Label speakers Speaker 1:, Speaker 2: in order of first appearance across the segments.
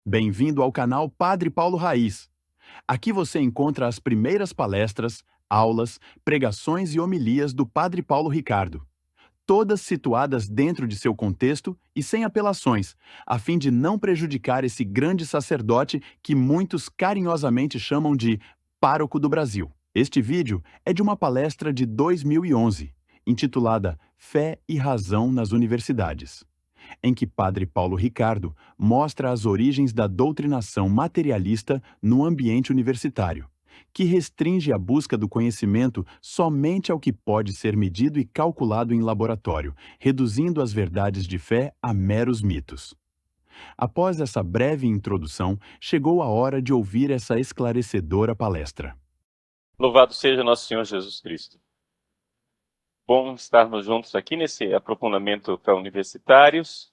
Speaker 1: Bem-vindo ao canal Padre Paulo Raiz. Aqui você encontra as primeiras palestras, aulas, pregações e homilias do Padre Paulo Ricardo, todas situadas dentro de seu contexto e sem apelações, a fim de não prejudicar esse grande sacerdote que muitos carinhosamente chamam de Pároco do Brasil. Este vídeo é de uma palestra de 2011, intitulada Fé e Razão nas Universidades, em que Padre Paulo Ricardo mostra as origens da doutrinação materialista no ambiente universitário, que restringe a busca do conhecimento somente ao que pode ser medido e calculado em laboratório, reduzindo as verdades de fé a meros mitos. Após essa breve introdução, chegou a hora de ouvir essa esclarecedora palestra.
Speaker 2: Louvado seja nosso Senhor Jesus Cristo. Bom estarmos juntos aqui nesse aprofundamento para universitários.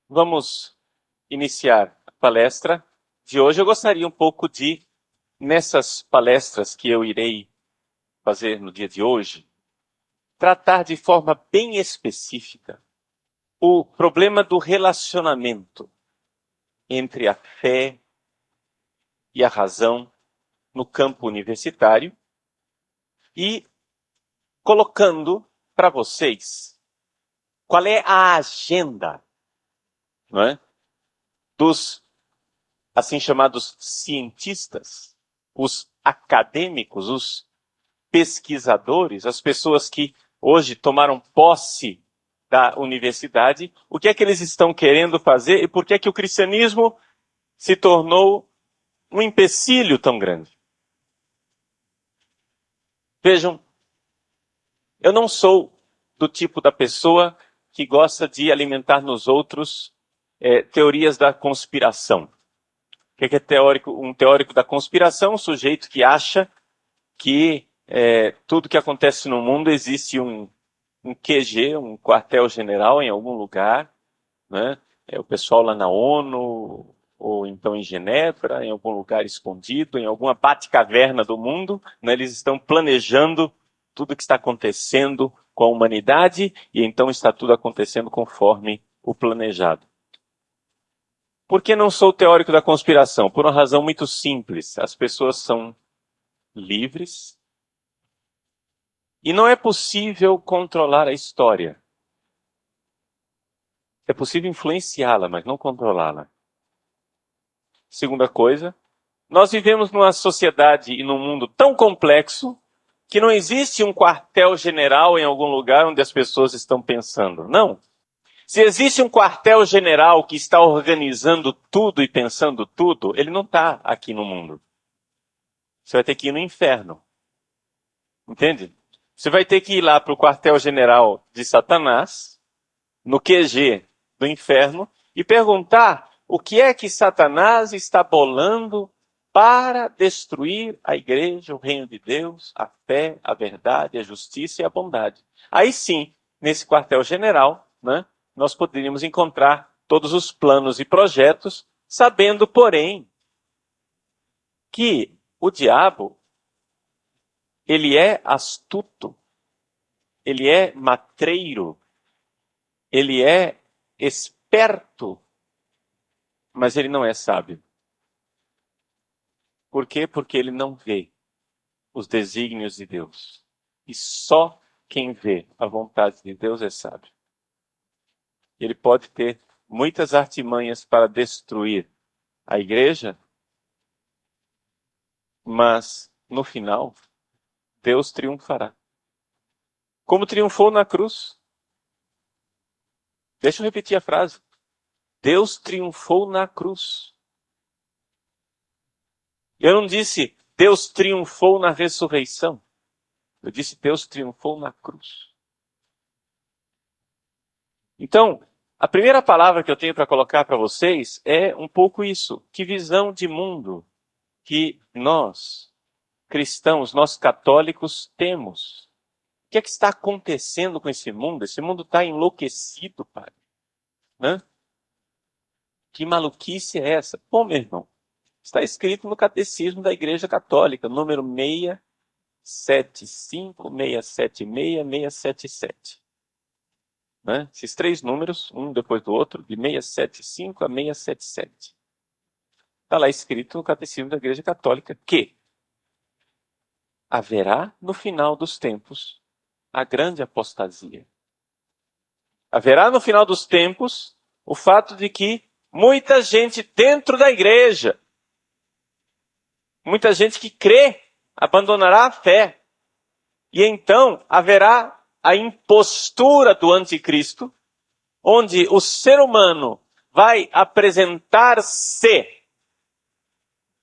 Speaker 2: Vamos iniciar a palestra de hoje. Eu gostaria um pouco de, nessas palestras que eu irei fazer no dia de hoje, tratar de forma bem específica o problema do relacionamento entre a fé e a razão no campo universitário e colocando para vocês qual é a agenda, não é, dos assim chamados cientistas, os acadêmicos, os pesquisadores, as pessoas que hoje tomaram posse da universidade, o que é que eles estão querendo fazer e por que é que o cristianismo se tornou um empecilho tão grande. Vejam, eu não sou do tipo da pessoa que gosta de alimentar nos outros teorias da conspiração. O que é teórico? Um teórico da conspiração, um sujeito que acha que tudo que acontece no mundo existe um QG, um quartel-general em algum lugar, né? O pessoal lá na ONU, ou então em Genebra, em algum lugar escondido, em alguma bate-caverna do mundo, né? Eles estão planejando tudo que está acontecendo com a humanidade, e então está tudo acontecendo conforme o planejado. Por que não sou teórico da conspiração? Por uma razão muito simples. As pessoas são livres e não é possível controlar a história. É possível influenciá-la, mas não controlá-la. Segunda coisa, nós vivemos numa sociedade e num mundo tão complexo que não existe um quartel-general em algum lugar onde as pessoas estão pensando. Não. Se existe um quartel-general que está organizando tudo e pensando tudo, ele não está aqui no mundo. Você vai ter que ir no inferno. Entende? Você vai ter que ir lá para o quartel-general de Satanás, no QG do inferno, e perguntar o que é que Satanás está bolando para destruir a igreja, o reino de Deus, a fé, a verdade, a justiça e a bondade. Aí sim, nesse quartel-general, né, nós poderíamos encontrar todos os planos e projetos, sabendo, porém, que o diabo, ele é astuto, ele é matreiro, ele é esperto, mas ele não é sábio. Por quê? Porque ele não vê os desígnios de Deus. E só quem vê a vontade de Deus é sábio. Ele pode ter muitas artimanhas para destruir a igreja, mas no final, Deus triunfará. Como triunfou na cruz. Deixa eu repetir a frase. Deus triunfou na cruz. Eu não disse Deus triunfou na ressurreição. Eu disse Deus triunfou na cruz. Então, a primeira palavra que eu tenho para colocar para vocês é um pouco isso. Que visão de mundo que nós, cristãos, nós católicos, temos? O que é que está acontecendo com esse mundo? Esse mundo está enlouquecido, pai. Né? Que maluquice é essa? Bom, meu irmão, está escrito no Catecismo da Igreja Católica, número 675, 676, 677. Né? Esses três números, um depois do outro, de 675 a 677. Está lá escrito no Catecismo da Igreja Católica que haverá no final dos tempos a grande apostasia. Haverá no final dos tempos o fato de que muita gente dentro da igreja, muita gente que crê, abandonará a fé. E então haverá a impostura do anticristo, onde o ser humano vai apresentar-se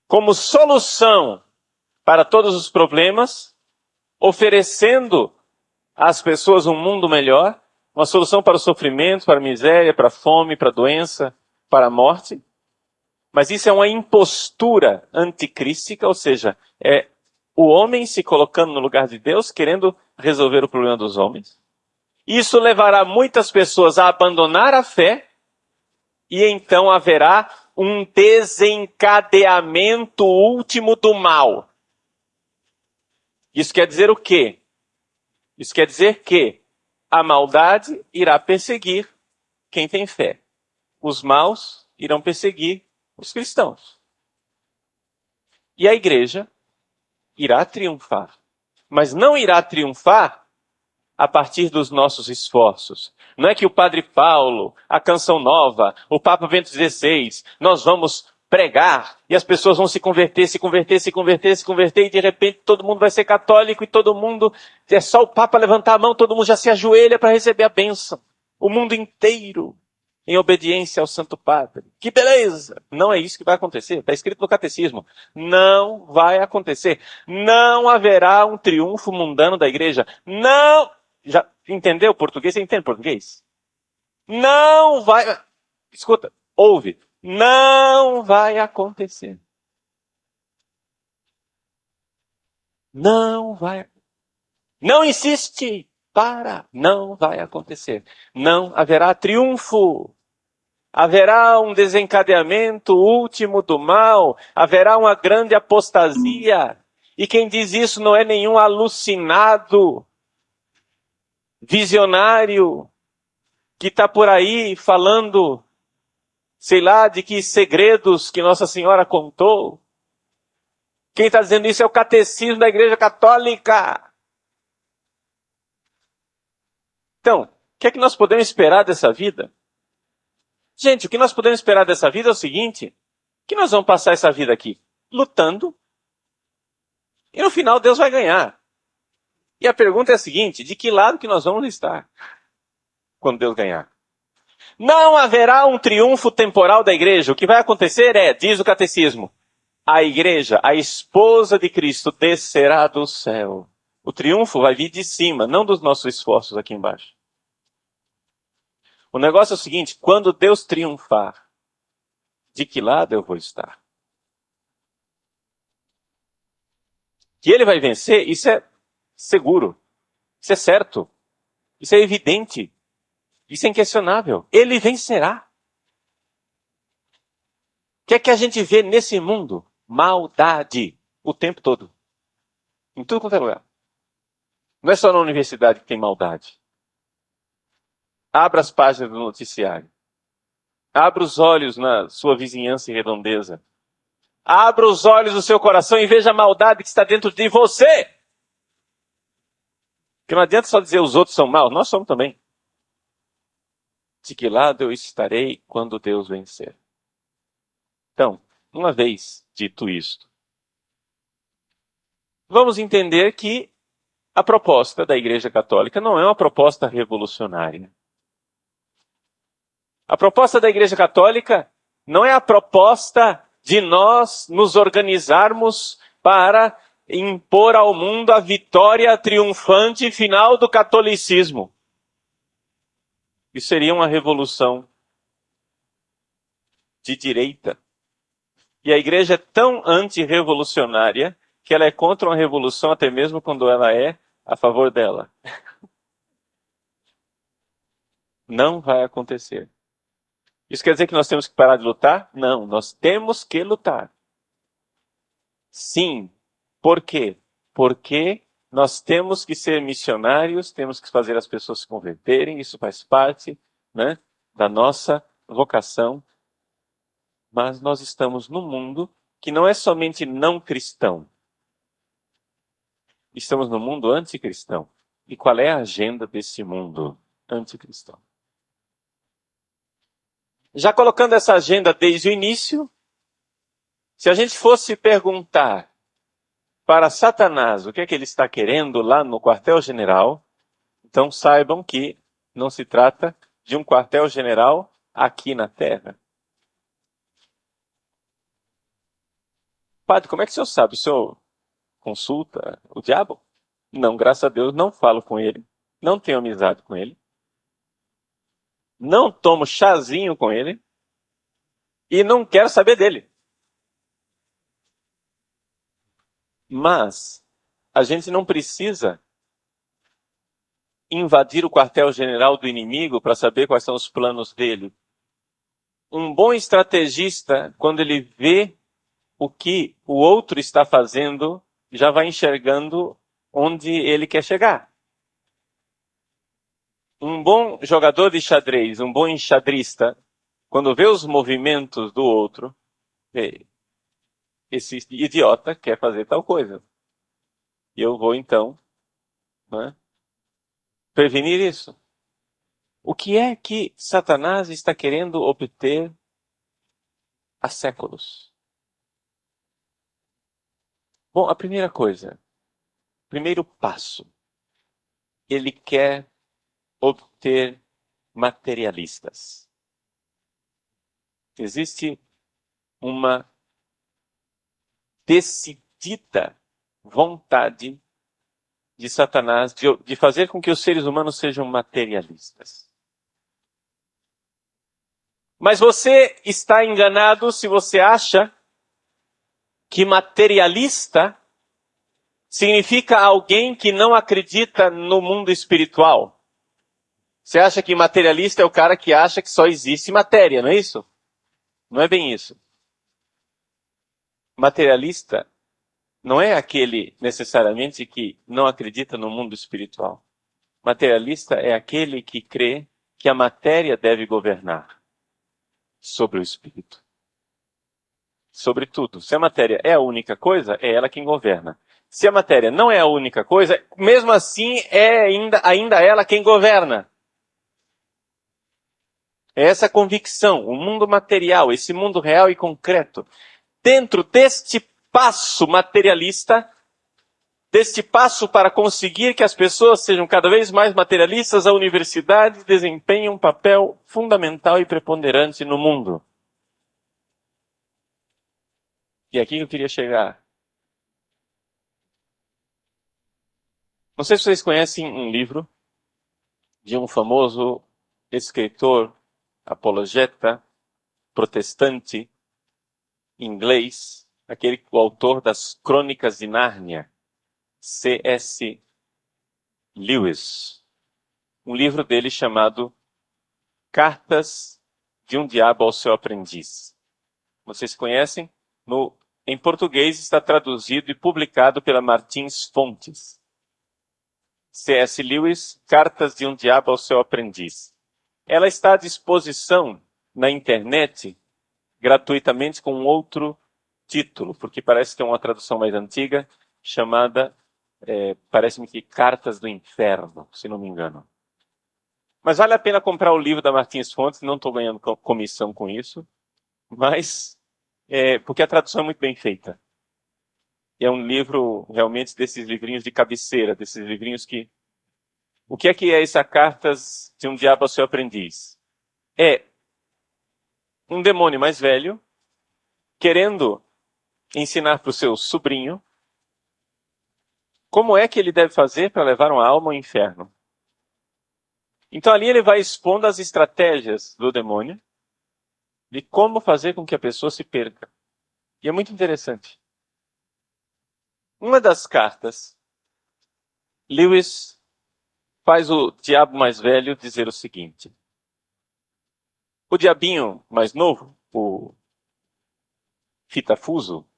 Speaker 2: como solução para todos os problemas, oferecendo às pessoas um mundo melhor, uma solução para o sofrimento, para a miséria, para a fome, para a doença, para a morte. Mas isso é uma impostura anticrística, ou seja, é o homem se colocando no lugar de Deus, querendo resolver o problema dos homens. Isso levará muitas pessoas a abandonar a fé, e então haverá um desencadeamento último do mal. Isso quer dizer o quê? Isso quer dizer que a maldade irá perseguir quem tem fé. Os maus irão perseguir os cristãos. E a igreja irá triunfar. Mas não irá triunfar a partir dos nossos esforços. Não é que o Padre Paulo, a Canção Nova, o Papa Bento XVI, nós vamos pregar e as pessoas vão se converter, e de repente todo mundo vai ser católico e todo mundo, é só o Papa levantar a mão, todo mundo já se ajoelha para receber a bênção. O mundo inteiro em obediência ao Santo Padre. Que beleza! Não é isso que vai acontecer. Está escrito no Catecismo. Não vai acontecer. Não haverá um triunfo mundano da igreja. Não! Já entendeu português? Você entende português? Não vai... Escuta, ouve. Não vai acontecer. Não vai. Não insiste. Para. Não vai acontecer. Não haverá triunfo. Haverá um desencadeamento último do mal. Haverá uma grande apostasia. E quem diz isso não é nenhum alucinado, visionário, que está por aí falando, sei lá, de que segredos que Nossa Senhora contou. Quem está dizendo isso é o Catecismo da Igreja Católica. Então, o que é que nós podemos esperar dessa vida? Gente, o que nós podemos esperar dessa vida é o seguinte, que nós vamos passar essa vida aqui lutando, e no final Deus vai ganhar. E a pergunta é a seguinte, de que lado que nós vamos estar quando Deus ganhar? Não haverá um triunfo temporal da igreja. O que vai acontecer é, diz o catecismo, a igreja, a esposa de Cristo, descerá do céu. O triunfo vai vir de cima, não dos nossos esforços aqui embaixo. O negócio é o seguinte, quando Deus triunfar, de que lado eu vou estar? Que ele vai vencer, isso é seguro, isso é certo, isso é evidente, isso é inquestionável. Ele vencerá. O que é que a gente vê nesse mundo? Maldade, o tempo todo. Em tudo quanto é lugar. Não é só na universidade que tem maldade. Abra as páginas do noticiário. Abra os olhos na sua vizinhança e redondeza. Abra os olhos do seu coração e veja a maldade que está dentro de você. Porque não adianta só dizer os outros são maus, nós somos também. De que lado eu estarei quando Deus vencer? Então, uma vez dito isto, vamos entender que a proposta da Igreja Católica não é uma proposta revolucionária. A proposta da Igreja Católica não é a proposta de nós nos organizarmos para impor ao mundo a vitória triunfante final do catolicismo. Isso seria uma revolução de direita. E a igreja é tão antirrevolucionária que ela é contra uma revolução até mesmo quando ela é a favor dela. Não vai acontecer. Isso quer dizer que nós temos que parar de lutar? Não, nós temos que lutar. Sim. Por quê? Porque nós temos que ser missionários, temos que fazer as pessoas se converterem, isso faz parte, né, da nossa vocação Mas nós estamos num mundo que não é somente não cristão. Estamos no mundo anticristão. E qual é a agenda desse mundo anticristão? Já colocando essa agenda desde o início, se a gente fosse perguntar para Satanás o que é que ele está querendo lá no quartel-general, então saibam que não se trata de um quartel-general aqui na Terra. Padre, como é que o senhor sabe? O senhor consulta o diabo? Não, graças a Deus, não falo com ele. Não tenho amizade com ele. Não tomo chazinho com ele. E não quero saber dele. Mas a gente não precisa invadir o quartel-general do inimigo para saber quais são os planos dele. Um bom estrategista, quando ele vê o que o outro está fazendo, já vai enxergando onde ele quer chegar. Um bom jogador de xadrez, um bom enxadrista, quando vê os movimentos do outro, vê, esse idiota quer fazer tal coisa. E eu vou então, né, prevenir isso. O que é que Satanás está querendo obter há séculos? Bom, a primeira coisa, primeiro passo, ele quer obter materialistas. Existe uma decidida vontade de Satanás de fazer com que os seres humanos sejam materialistas. Mas você está enganado se você acha que materialista significa alguém que não acredita no mundo espiritual. Você acha que materialista é o cara que acha que só existe matéria, não é isso? Não é bem isso. Materialista não é aquele necessariamente que não acredita no mundo espiritual. Materialista é aquele que crê que a matéria deve governar sobre o espírito. Sobretudo, se a matéria é a única coisa, é ela quem governa. Se a matéria não é a única coisa, mesmo assim é ainda ela quem governa. É essa convicção, o mundo material, esse mundo real e concreto. Dentro deste passo materialista, deste passo para conseguir que as pessoas sejam cada vez mais materialistas, a universidade desempenha um papel fundamental e preponderante no mundo. E aqui eu queria chegar. Não sei se vocês conhecem um livro de um famoso escritor, apologeta, protestante, inglês, o autor das Crônicas de Nárnia, C.S. Lewis. Um livro dele chamado Cartas de um Diabo ao Seu Aprendiz. Vocês conhecem? Em português está traduzido e publicado pela Martins Fontes. C.S. Lewis, Cartas de um Diabo ao Seu Aprendiz. Ela está à disposição na internet gratuitamente com um outro título, porque parece que é uma tradução mais antiga, chamada, parece-me que Cartas do Inferno, se não me engano. Mas vale a pena comprar o livro da Martins Fontes, não estou ganhando comissão com isso, mas porque a tradução é muito bem feita. E é um livro realmente desses livrinhos de cabeceira, desses livrinhos que... O que é essa Cartas de um Diabo ao Seu Aprendiz? É um demônio mais velho querendo ensinar para o seu sobrinho como é que ele deve fazer para levar uma alma ao inferno. Então ali ele vai expondo as estratégias do demônio de como fazer com que a pessoa se perca. E é muito interessante. Uma das cartas, Lewis faz o diabo mais velho dizer o seguinte. O diabinho mais novo, o fitafuso,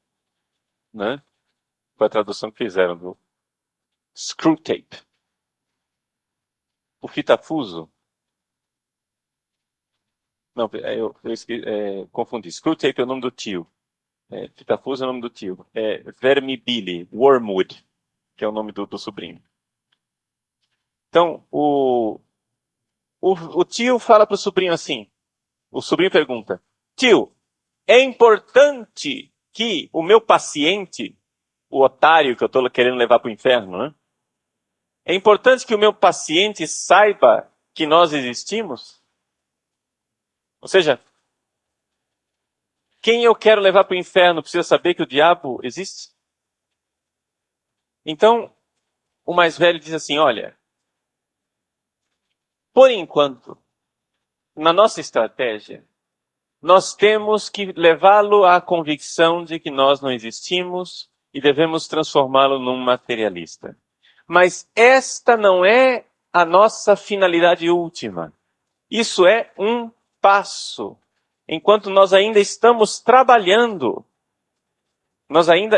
Speaker 2: né? Foi a tradução que fizeram do Screwtape. O fitafuso Não, confundi. Screwtape é o nome do tio. Fitafuso é o nome do tio. Vermibile, Wormwood, que é o nome do sobrinho. Então, o tio fala para o sobrinho assim. O sobrinho pergunta: tio, é importante que o meu paciente, o otário que eu estou querendo levar para o inferno, né? É importante que o meu paciente saiba que nós existimos? Ou seja, quem eu quero levar para o inferno precisa saber que o diabo existe? Então, o mais velho diz assim: olha, por enquanto, na nossa estratégia, nós temos que levá-lo à convicção de que nós não existimos e devemos transformá-lo num materialista. Mas esta não é a nossa finalidade última. Isso é um passo. Enquanto nós ainda estamos trabalhando,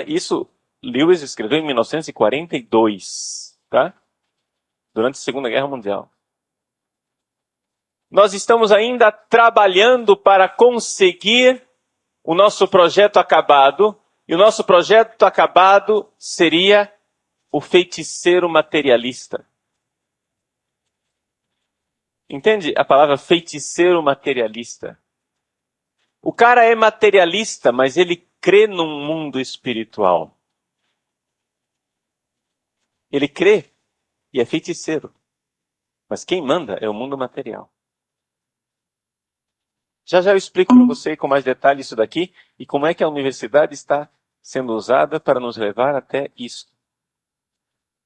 Speaker 2: isso Lewis escreveu em 1942, tá? Durante a Segunda Guerra Mundial. Nós estamos ainda trabalhando para conseguir o nosso projeto acabado, e o nosso projeto acabado seria o feiticeiro materialista. Entende a palavra feiticeiro materialista? O cara é materialista, mas ele crê num mundo espiritual. Ele crê e é feiticeiro. Mas quem manda é o mundo material. Já eu explico para você com mais detalhe isso daqui e como é que a universidade está sendo usada para nos levar até isso.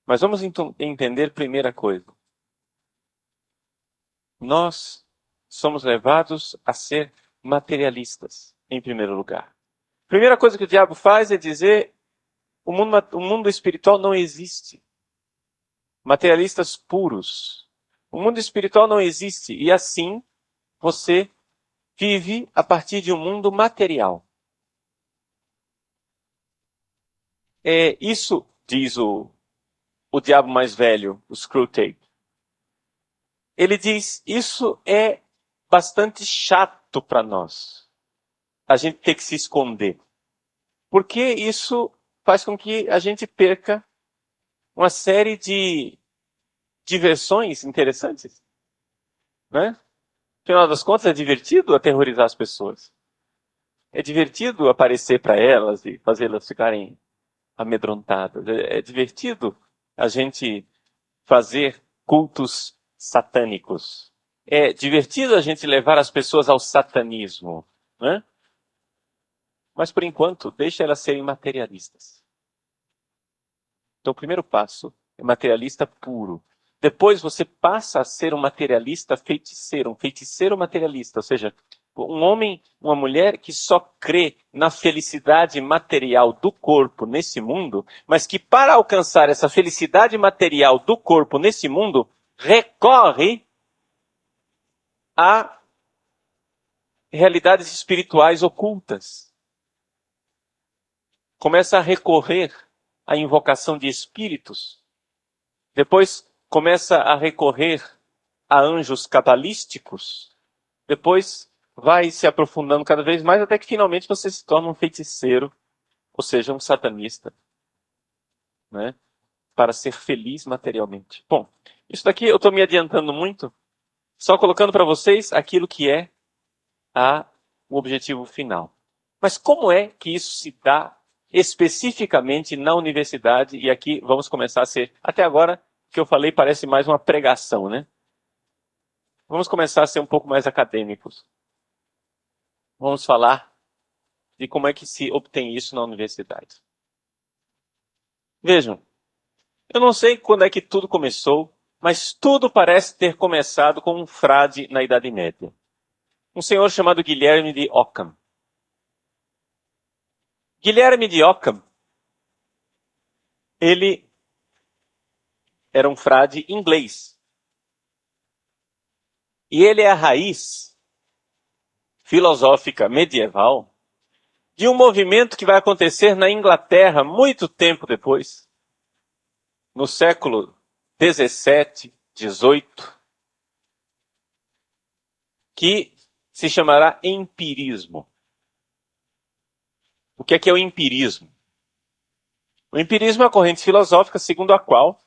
Speaker 2: Mas vamos entender primeira coisa. Nós somos levados a ser materialistas, em primeiro lugar. Primeira coisa que o diabo faz é dizer o mundo espiritual não existe. Materialistas puros. O mundo espiritual não existe. E assim, você vive a partir de um mundo material. Isso, diz o diabo mais velho, o Screwtape. Ele diz, isso é bastante chato para nós. A gente ter que se esconder. Porque isso faz com que a gente perca uma série de diversões interessantes. Né? Afinal das contas, é divertido aterrorizar as pessoas. É divertido aparecer para elas e fazê-las ficarem amedrontadas. É divertido a gente fazer cultos satânicos. É divertido a gente levar as pessoas ao satanismo. Né? Mas, por enquanto, deixa elas serem materialistas. Então, o primeiro passo é materialista puro. Depois você passa a ser um materialista feiticeiro, um feiticeiro materialista, ou seja, um homem, uma mulher que só crê na felicidade material do corpo nesse mundo, mas que para alcançar essa felicidade material do corpo nesse mundo, recorre a realidades espirituais ocultas. Começa a recorrer à invocação de espíritos. Depois começa a recorrer a anjos cabalísticos. Depois vai se aprofundando cada vez mais até que finalmente você se torna um feiticeiro, ou seja, um satanista, né? Para ser feliz materialmente. Bom, isso daqui eu estou me adiantando muito, só colocando para vocês aquilo que é o objetivo final. Mas como é que isso se dá especificamente na universidade? E aqui vamos começar a ser, até agora, o que eu falei parece mais uma pregação, né? Vamos começar a ser um pouco mais acadêmicos. Vamos falar de como é que se obtém isso na universidade. Vejam, eu não sei quando é que tudo começou, mas tudo parece ter começado com um frade na Idade Média. Um senhor chamado Guilherme de Ockham. Guilherme de Ockham, ele era um frade inglês. E ele é a raiz filosófica medieval de um movimento que vai acontecer na Inglaterra muito tempo depois, no século 17, 18, que se chamará empirismo. O que é o empirismo? O empirismo é a corrente filosófica segundo a qual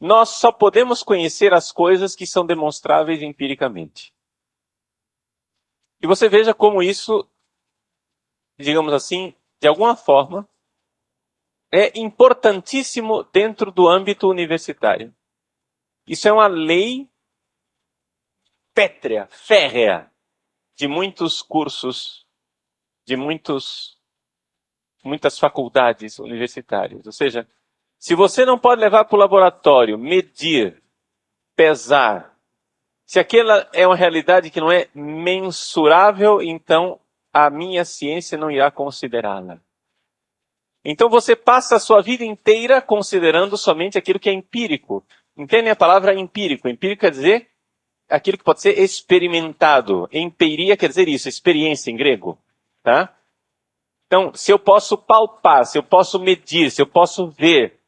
Speaker 2: nós só podemos conhecer as coisas que são demonstráveis empiricamente. E você veja como isso, digamos assim, de alguma forma, é importantíssimo dentro do âmbito universitário. Isso é uma lei pétrea, férrea, de muitos cursos, de muitas faculdades universitárias. Ou seja, se você não pode levar para o laboratório, medir, pesar, se aquela é uma realidade que não é mensurável, então a minha ciência não irá considerá-la. Então você passa a sua vida inteira considerando somente aquilo que é empírico. Entendem a palavra empírico? Empírico quer dizer aquilo que pode ser experimentado. Empiria quer dizer isso, experiência em grego. Tá? Então, se eu posso palpar, se eu posso medir, se eu posso ver,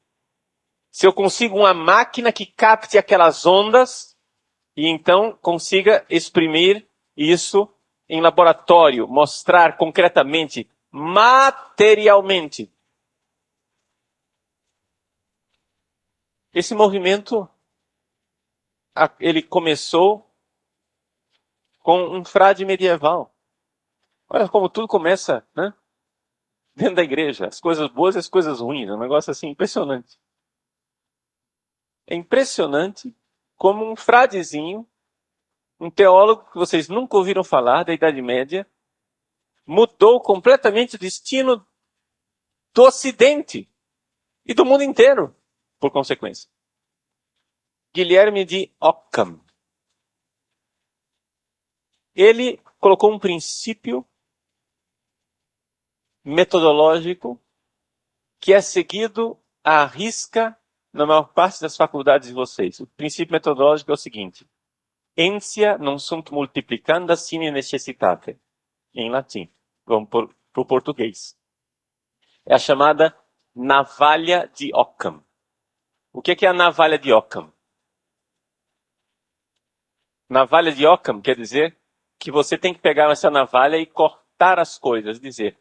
Speaker 2: se eu consigo uma máquina que capte aquelas ondas e então consiga exprimir isso em laboratório, mostrar concretamente, materialmente. Esse movimento, ele começou com um frade medieval. Olha como tudo começa, né? Dentro da igreja. As coisas boas e as coisas ruins. É um negócio assim impressionante. É impressionante como um fradezinho, um teólogo que vocês nunca ouviram falar da Idade Média, mudou completamente o destino do Ocidente e do mundo inteiro, por consequência. Guilherme de Ockham. Ele colocou um princípio metodológico que é seguido à risca na maior parte das faculdades de vocês. O princípio metodológico é o seguinte: ensia non sunt multiplicanda sine necessitate. Em latim. Vamos para o português. É a chamada navalha de Occam. O que é a navalha de Occam? Navalha de Occam quer dizer que você tem que pegar essa navalha e cortar as coisas. Dizer,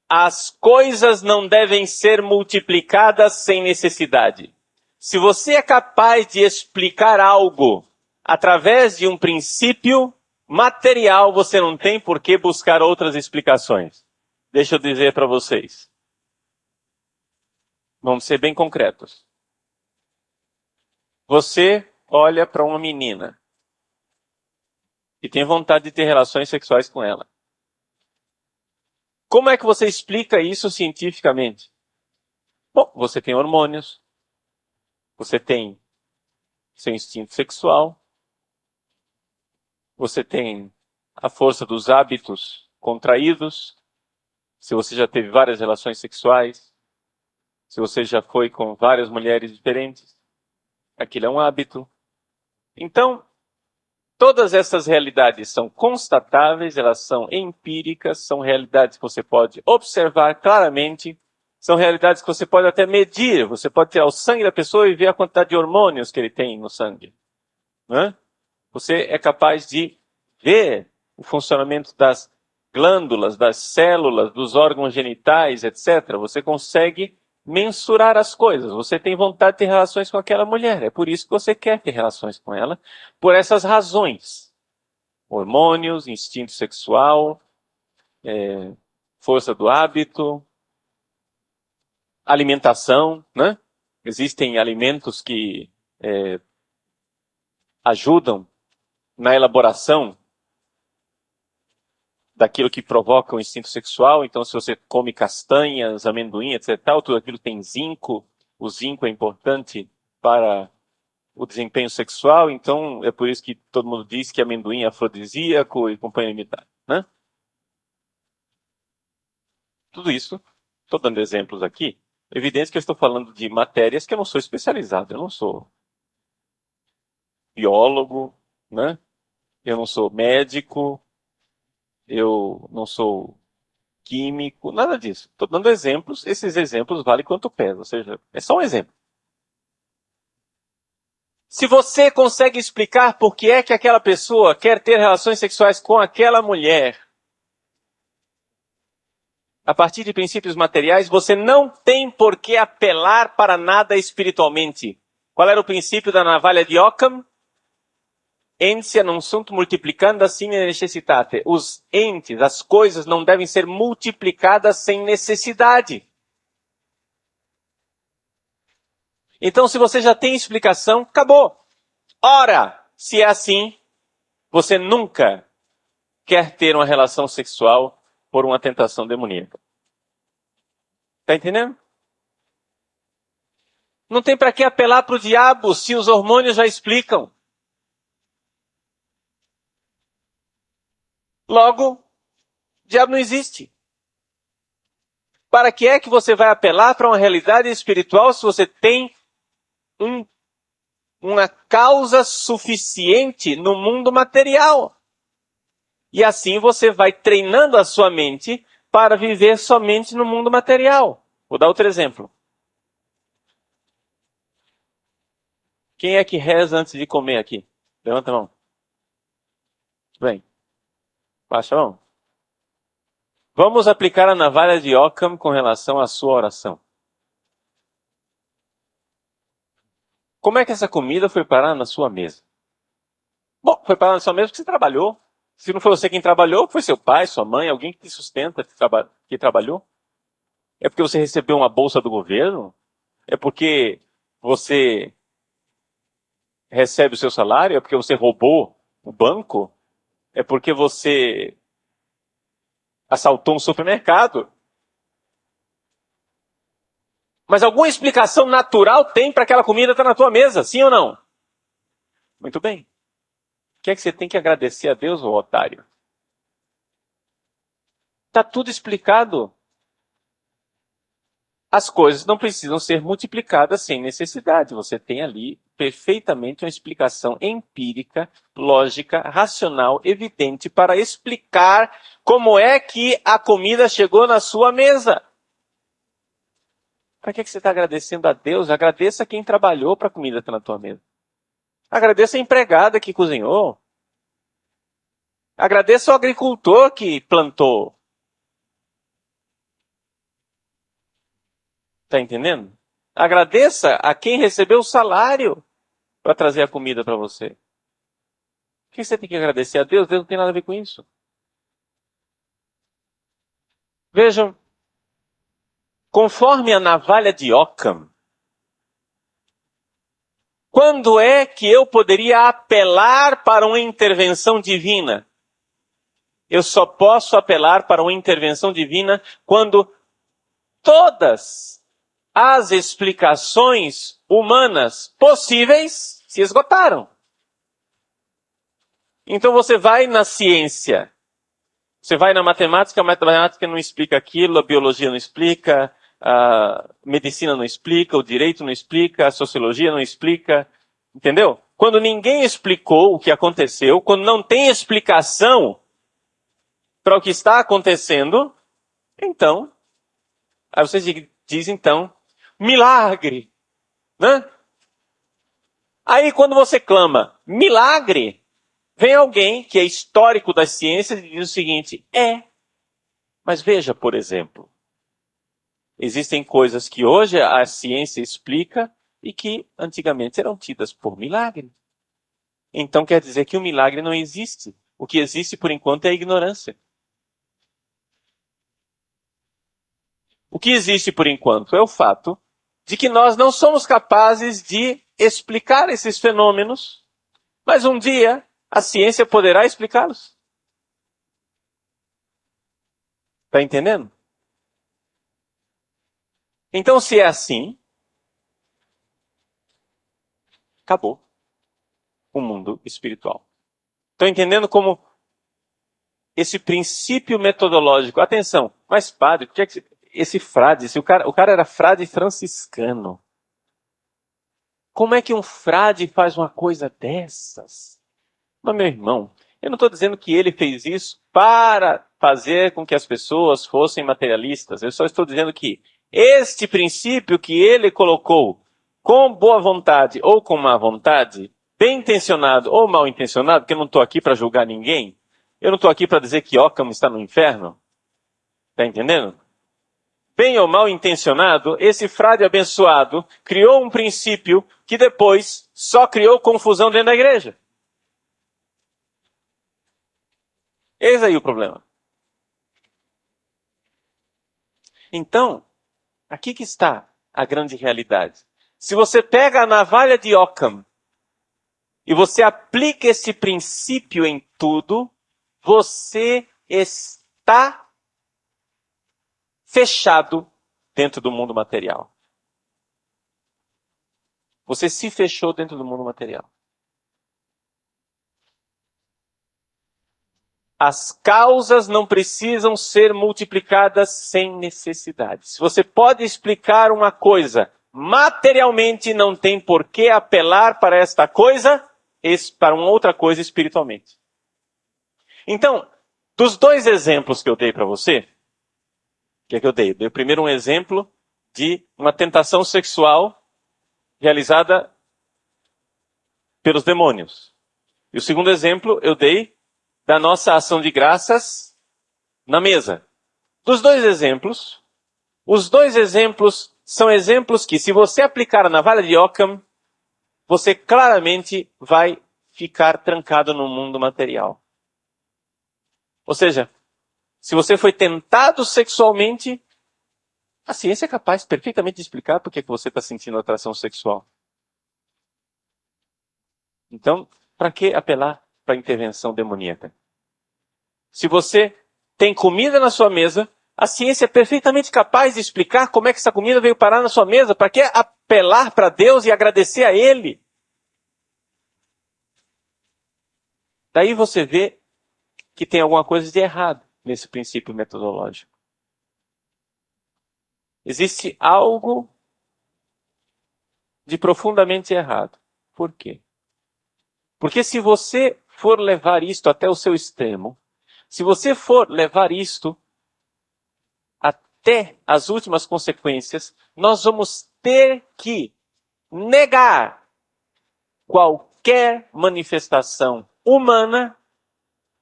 Speaker 2: as coisas não devem ser multiplicadas sem necessidade. Se você é capaz de explicar algo através de um princípio material, você não tem por que buscar outras explicações. Deixa eu dizer para vocês. Vamos ser bem concretos. Você olha para uma menina e tem vontade de ter relações sexuais com ela. Como é que você explica isso cientificamente? Bom, você tem hormônios, você tem seu instinto sexual, você tem a força dos hábitos contraídos, se você já teve várias relações sexuais, se você já foi com várias mulheres diferentes, aquilo é um hábito. Então, todas essas realidades são constatáveis, elas são empíricas, são realidades que você pode observar claramente, são realidades que você pode até medir, você pode tirar o sangue da pessoa e ver a quantidade de hormônios que ele tem no sangue. Né? Você é capaz de ver o funcionamento das glândulas, das células, dos órgãos genitais, etc. Você consegue mensurar as coisas. Você tem vontade de ter relações com aquela mulher. É por isso que você quer ter relações com ela. Por essas razões. Hormônios, instinto sexual, força do hábito, alimentação, né? Existem alimentos que ajudam na elaboração daquilo que provoca o instinto sexual. Então, se você come castanhas, amendoim, etc., tudo aquilo tem zinco. O zinco é importante para o desempenho sexual. Então, é por isso que todo mundo diz que amendoim é afrodisíaco e companhia limitada, né? Tudo isso, estou dando exemplos aqui, evidente que eu estou falando de matérias que eu não sou especializado. Eu não sou biólogo, né? Eu não sou médico, eu não sou químico, nada disso. Estou dando exemplos, esses exemplos valem quanto pesa, ou seja, é só um exemplo. Se você consegue explicar por que é que aquela pessoa quer ter relações sexuais com aquela mulher, a partir de princípios materiais, você não tem por que apelar para nada espiritualmente. Qual era o princípio da navalha de Occam? Entia non sunt multiplicanda sine necessitate. Os entes, as coisas não devem ser multiplicadas sem necessidade. Então, se você já tem explicação, acabou. Ora, se é assim, você nunca quer ter uma relação sexual por uma tentação demoníaca. Está entendendo? Não tem para que apelar para o diabo se os hormônios já explicam. Logo, o diabo não existe. Para que é que você vai apelar para uma realidade espiritual se você tem uma causa suficiente no mundo material? E assim você vai treinando a sua mente para viver somente no mundo material. Vou dar outro exemplo. Quem é que reza antes de comer aqui? Levanta a mão. Bem, baixa a mão. Vamos aplicar a navalha de Occam com relação à sua oração. Como é que essa comida foi parar na sua mesa? Bom, foi parar na sua mesa porque você trabalhou. Se não foi você quem trabalhou, foi seu pai, sua mãe, alguém que te sustenta, que trabalhou. É porque você recebeu uma bolsa do governo? É porque você recebe o seu salário? É porque você roubou o banco? É porque você assaltou um supermercado? Mas alguma explicação natural tem para aquela comida estar na tua mesa, sim ou não? Muito bem. O que é que você tem que agradecer a Deus, ô otário? Está tudo explicado. As coisas não precisam ser multiplicadas sem necessidade. Você tem ali perfeitamente uma explicação empírica, lógica, racional, evidente para explicar como é que a comida chegou na sua mesa. Para que você está agradecendo a Deus? Agradeça a quem trabalhou para a comida estar na tua mesa. Agradeça a empregada que cozinhou. Agradeça ao agricultor que plantou. Está entendendo? Agradeça a quem recebeu o salário para trazer a comida para você. O que você tem que agradecer a Deus? Deus não tem nada a ver com isso. Vejam, conforme a navalha de Occam, quando é que eu poderia apelar para uma intervenção divina? Eu só posso apelar para uma intervenção divina quando todas as explicações humanas possíveis se esgotaram. Então você vai na ciência, você vai na matemática, a matemática não explica aquilo, a biologia não explica, a medicina não explica, o direito não explica, a sociologia não explica, entendeu? Quando ninguém explicou o que aconteceu, quando não tem explicação para o que está acontecendo, então, aí você diz então, milagre, né? Aí quando você clama milagre, vem alguém que é histórico das ciências e diz o seguinte, mas veja, por exemplo, existem coisas que hoje a ciência explica e que antigamente eram tidas por milagre. Então quer dizer que o milagre não existe. O que existe por enquanto é a ignorância. O que existe por enquanto é o fato de que nós não somos capazes de explicar esses fenômenos, mas um dia a ciência poderá explicá-los. Está entendendo? Então, se é assim, acabou o mundo espiritual. Estão entendendo como esse princípio metodológico... Atenção, mas padre, por que é que esse frade, o cara era frade franciscano. Como é que um frade faz uma coisa dessas? Mas, meu irmão, eu não estou dizendo que ele fez isso para fazer com que as pessoas fossem materialistas. Eu só estou dizendo que este princípio que ele colocou com boa vontade ou com má vontade, bem intencionado ou mal intencionado, porque eu não estou aqui para julgar ninguém, eu não estou aqui para dizer que Occam está no inferno, está entendendo? Bem ou mal intencionado, esse frade abençoado criou um princípio que depois só criou confusão dentro da igreja. Eis aí o problema. Então, aqui que está a grande realidade. Se você pega a navalha de Occam e você aplica esse princípio em tudo, você está fechado dentro do mundo material. Você se fechou dentro do mundo material. As causas não precisam ser multiplicadas sem necessidade. Se você pode explicar uma coisa materialmente, não tem por que apelar para esta coisa, para uma outra coisa espiritualmente. Então, dos dois exemplos que eu dei para você, o que é que eu dei? Eu dei primeiro um exemplo de uma tentação sexual realizada pelos demônios. E o segundo exemplo eu dei da nossa ação de graças na mesa. Dos dois exemplos, os dois exemplos são exemplos que, se você aplicar na navalha de Occam, você claramente vai ficar trancado no mundo material. Ou seja, se você foi tentado sexualmente, a ciência é capaz perfeitamente de explicar por que você está sentindo atração sexual. Então, para que apelar para a intervenção demoníaca? Se você tem comida na sua mesa, a ciência é perfeitamente capaz de explicar como é que essa comida veio parar na sua mesa. Para que apelar para Deus e agradecer a Ele? Daí você vê que tem alguma coisa de errado nesse princípio metodológico. Existe algo de profundamente errado. Por quê? Porque se você for levar isto até o seu extremo, se você for levar isto até as últimas consequências, nós vamos ter que negar qualquer manifestação humana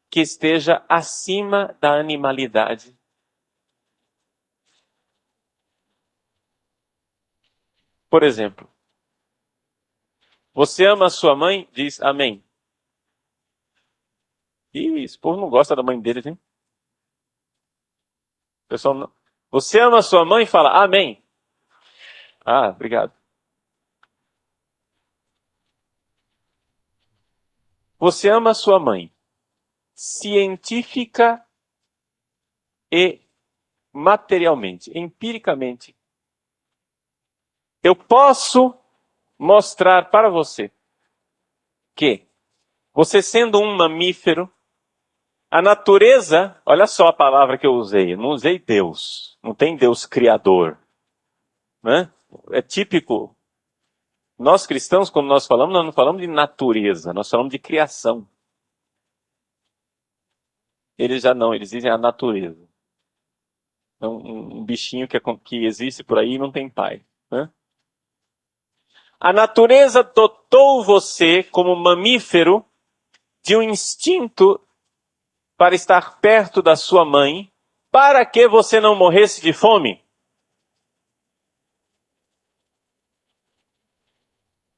Speaker 2: que esteja acima da animalidade. Por exemplo, você ama a sua mãe? Diz amém. Ih, esse povo não gosta da mãe deles, hein? O pessoal não... Você ama a sua mãe? Fala amém. Ah, obrigado. Você ama a sua mãe científica e materialmente, empiricamente. Eu posso mostrar para você que você sendo um mamífero, a natureza, olha só a palavra que eu usei, eu não usei Deus, não tem Deus criador, né? É típico, nós cristãos, quando nós não falamos de natureza, nós falamos de criação. Eles já não, eles dizem a natureza. É um bichinho que existe por aí e não tem pai, né? A natureza dotou você como mamífero de um instinto para estar perto da sua mãe, para que você não morresse de fome.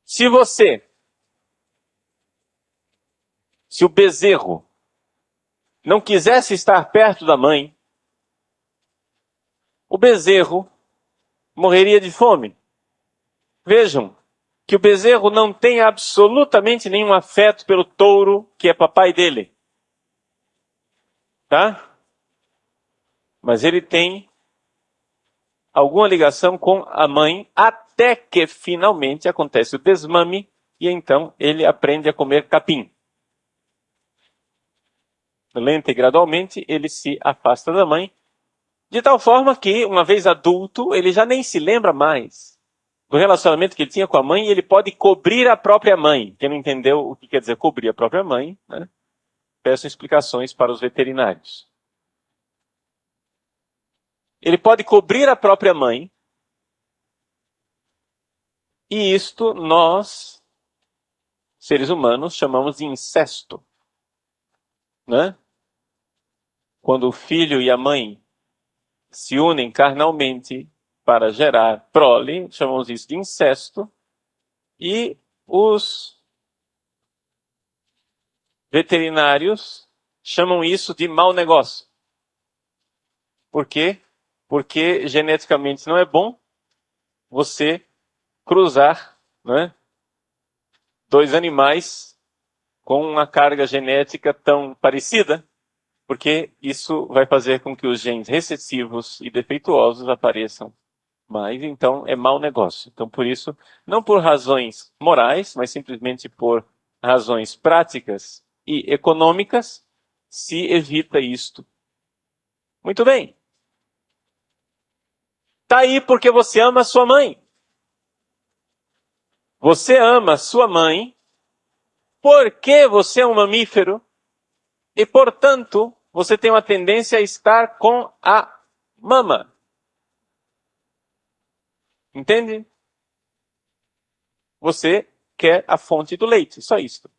Speaker 2: Se o bezerro não quisesse estar perto da mãe, o bezerro morreria de fome. Vejam que o bezerro não tem absolutamente nenhum afeto pelo touro que é papai dele. Tá? Mas ele tem alguma ligação com a mãe, até que finalmente acontece o desmame e então ele aprende a comer capim. Lenta e gradualmente ele se afasta da mãe, de tal forma que, uma vez adulto, ele já nem se lembra mais do relacionamento que ele tinha com a mãe e ele pode cobrir a própria mãe. Quem não entendeu o que quer dizer cobrir a própria mãe, né? Peço explicações para os veterinários. Ele pode cobrir a própria mãe E isto nós, seres humanos, chamamos de incesto, né? Quando o filho e a mãe se unem carnalmente para gerar prole, chamamos isso de incesto, e os veterinários chamam isso de mau negócio. Por quê? Porque geneticamente não é bom você cruzar, né, dois animais com uma carga genética tão parecida, porque isso vai fazer com que os genes recessivos e defeituosos apareçam mais, então é mau negócio. Então, por isso, não por razões morais, mas simplesmente por razões práticas e econômicas, se evita isto. Muito bem. Tá aí porque você ama sua mãe. Você ama sua mãe porque você é um mamífero e, portanto, você tem uma tendência a estar com a mama. Entende? Você quer a fonte do leite, só isso.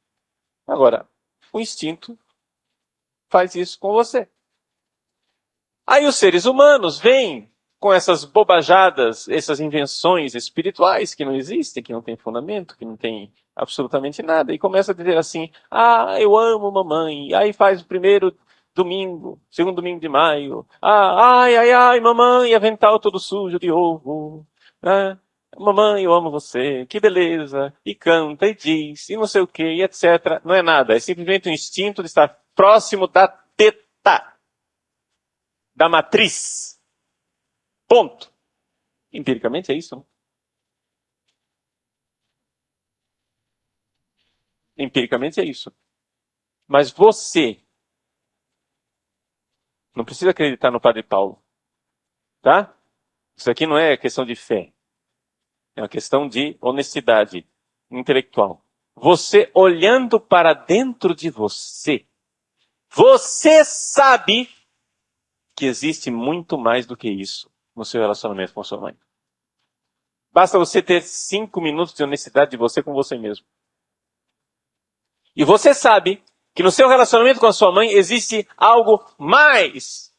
Speaker 2: Agora, o instinto faz isso com você. Aí os seres humanos vêm com essas bobajadas, essas invenções espirituais que não existem, que não têm fundamento, que não tem absolutamente nada, e começa a dizer assim: ah, eu amo mamãe. Aí faz o primeiro domingo, segundo domingo de maio. Ah, ai, ai, ai, mamãe, avental todo sujo de ovo. Ah, mamãe, eu amo você, que beleza. E canta, e diz, e não sei o que, e etc. Não é nada, é simplesmente um instinto de estar próximo da teta, da matriz. Ponto. Empiricamente é isso. Né? Empiricamente é isso. Mas você não precisa acreditar no Padre Paulo, tá? Isso aqui não é questão de fé. É uma questão de honestidade intelectual. Você olhando para dentro de você, você sabe que existe muito mais do que isso no seu relacionamento com a sua mãe. Basta você ter 5 minutos de honestidade de você com você mesmo. E você sabe que no seu relacionamento com a sua mãe existe algo mais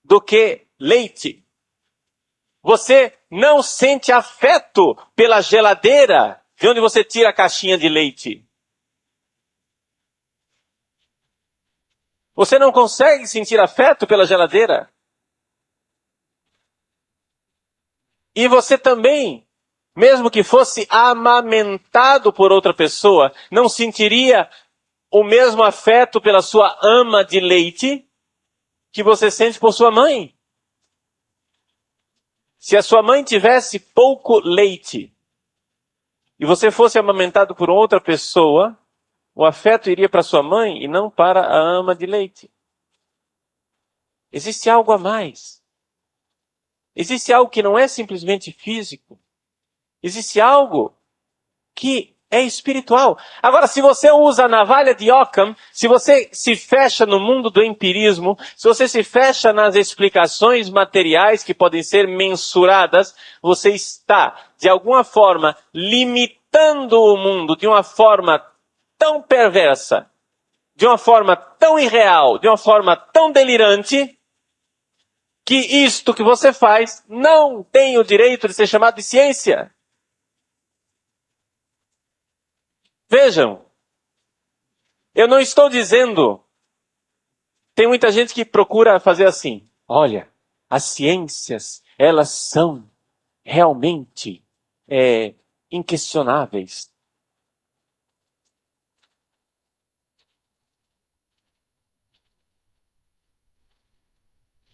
Speaker 2: do que leite. Você não sente afeto pela geladeira de onde você tira a caixinha de leite. Você não consegue sentir afeto pela geladeira. E você também, mesmo que fosse amamentado por outra pessoa, não sentiria o mesmo afeto pela sua ama de leite que você sente por sua mãe. Se a sua mãe tivesse pouco leite e você fosse amamentado por outra pessoa, o afeto iria para sua mãe e não para a ama de leite. Existe algo a mais. Existe algo que não é simplesmente físico. Existe algo que é espiritual. Agora, se você usa a navalha de Occam, se você se fecha no mundo do empirismo, se você se fecha nas explicações materiais que podem ser mensuradas, você está, de alguma forma, limitando o mundo de uma forma tão perversa, de uma forma tão irreal, de uma forma tão delirante, que isto que você faz não tem o direito de ser chamado de ciência. Vejam, eu não estou dizendo. Tem muita gente que procura fazer assim. Olha, as ciências, elas são realmente inquestionáveis.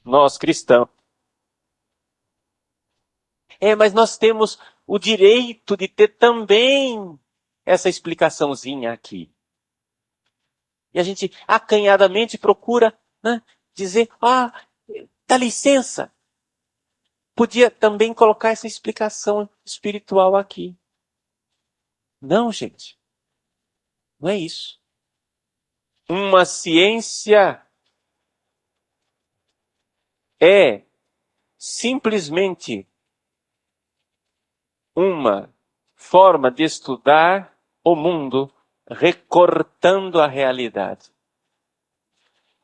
Speaker 2: Nós cristãos. Mas nós temos o direito de ter também essa explicaçãozinha aqui. E a gente acanhadamente procura, né, dizer, dá licença. Podia também colocar essa explicação espiritual aqui. Não, gente. Não é isso. Uma ciência é simplesmente uma forma de estudar o mundo recortando a realidade.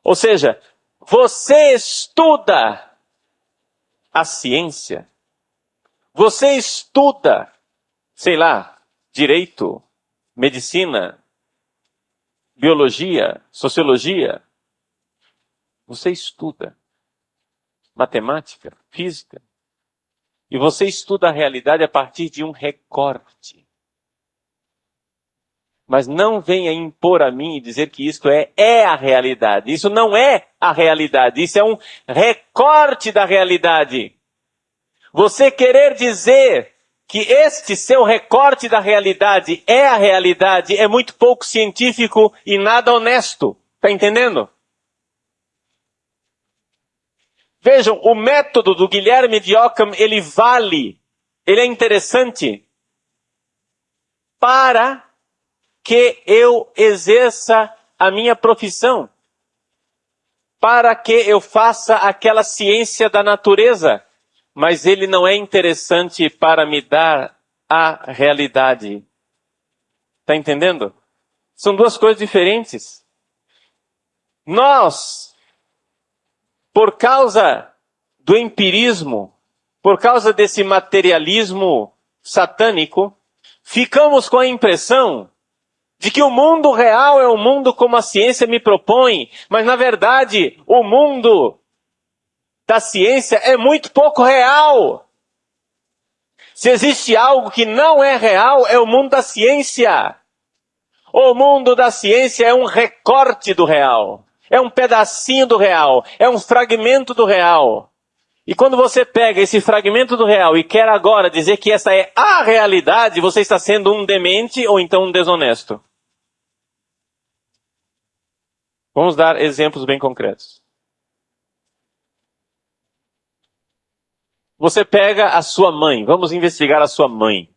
Speaker 2: Ou seja, você estuda a ciência, você estuda, sei lá, direito, medicina, biologia, sociologia. Você estuda matemática, física. E você estuda a realidade a partir de um recorte. Mas não venha impor a mim e dizer que isso é a realidade. Isso não é a realidade. Isso é um recorte da realidade. Você querer dizer que este seu recorte da realidade é a realidade é muito pouco científico e nada honesto. Está entendendo? Vejam, o método do Guilherme de Ockham, ele é interessante para que eu exerça a minha profissão, para que eu faça aquela ciência da natureza, mas ele não é interessante para me dar a realidade. Está entendendo? São duas coisas diferentes. Nós, por causa do empirismo, por causa desse materialismo satânico, ficamos com a impressão de que o mundo real é o mundo como a ciência me propõe, mas na verdade o mundo da ciência é muito pouco real. Se existe algo que não é real, é o mundo da ciência. O mundo da ciência é um recorte do real. É um pedacinho do real. É um fragmento do real. E quando você pega esse fragmento do real e quer agora dizer que essa é a realidade, você está sendo um demente ou então um desonesto. Vamos dar exemplos bem concretos. Você pega a sua mãe. Vamos investigar a sua mãe.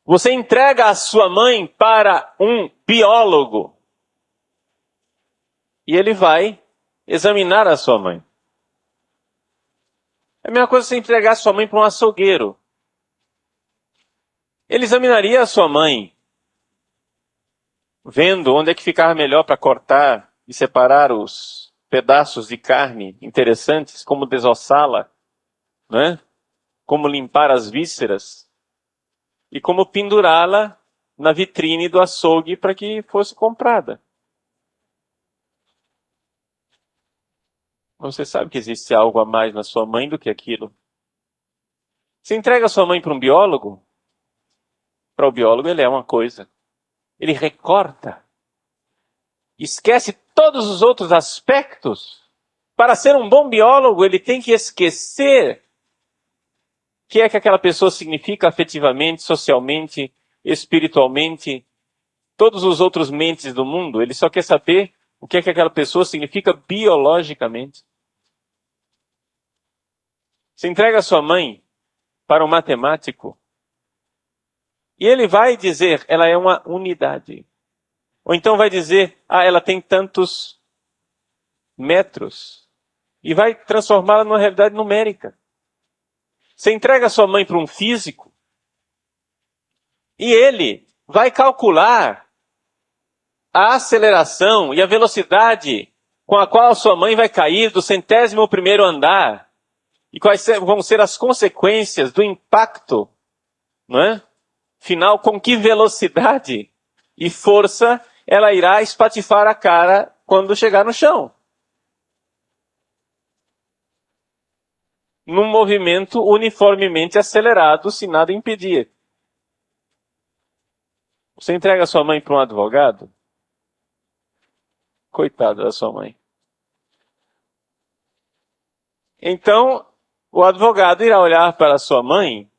Speaker 2: Você entrega a sua mãe para um biólogo. E ele vai examinar a sua mãe. É a mesma coisa que você entregar a sua mãe para um açougueiro. Ele examinaria a sua mãe, vendo onde é que ficava melhor para cortar e separar os pedaços de carne interessantes, como desossá-la, né? Como limpar as vísceras e como pendurá-la na vitrine do açougue para que fosse comprada. Você sabe que existe algo a mais na sua mãe do que aquilo. Você entrega a sua mãe para um biólogo, para o biólogo ele é uma coisa. Ele recorta. Esquece todos os outros aspectos. Para ser um bom biólogo, ele tem que esquecer o que é que aquela pessoa significa afetivamente, socialmente, espiritualmente, todos os outros mentes do mundo. Ele só quer saber o que é que aquela pessoa significa biologicamente. Você entrega a sua mãe para um matemático e ele vai dizer, ela é uma unidade. Ou então vai dizer, ela tem tantos metros. E vai transformá-la numa realidade numérica. Você entrega a sua mãe para um físico e ele vai calcular a aceleração e a velocidade com a qual a sua mãe vai cair do 100º andar e quais vão ser as consequências do impacto, não é? Final, com que velocidade e força ela irá espatifar a cara quando chegar no chão. Num movimento uniformemente acelerado, se nada impedir. Você entrega a sua mãe para um advogado? Coitada da sua mãe. Então, o advogado irá olhar para a sua mãe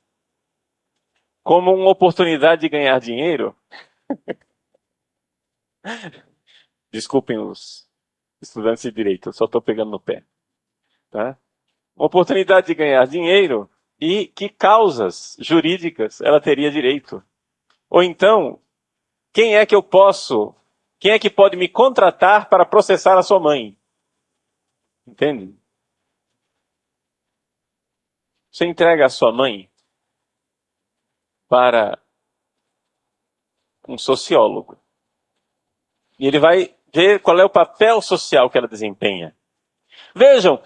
Speaker 2: como uma oportunidade de ganhar dinheiro. Desculpem os estudantes de direito, eu só estou pegando no pé. Tá? Uma oportunidade de ganhar dinheiro e que causas jurídicas ela teria direito. Ou então, quem é que pode me contratar para processar a sua mãe? Entende? Você entrega a sua mãe para um sociólogo. E ele vai ver qual é o papel social que ela desempenha. Vejam,